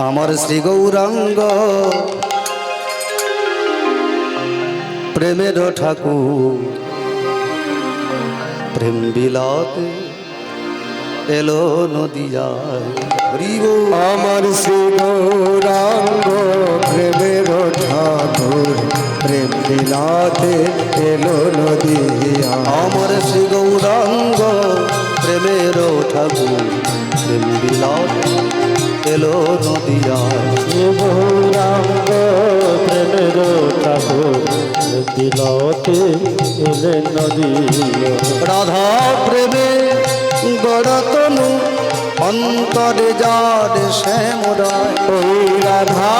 আমার শ্রী গৌরাঙ্গ প্রেমের ঠাকুর প্রেম বিলাতে এলো নদিয়ায়। আমার শ্রী গৌরাঙ্গ প্রেমের ঠাকুর প্রেম বিলাতে এলো নদিয়া। আমার শ্রী গৌরাঙ্গ প্রেমের ঠাকুর প্রেম বিলাতে এলো নদিয়ায়। গৌরাঙ্গ প্রেমের ঠাকুর বিলাতে এলে নদিয়া। রাধা প্রেমে গড়তনু অন্তরে যার শ্যামরায়। ওই রাধা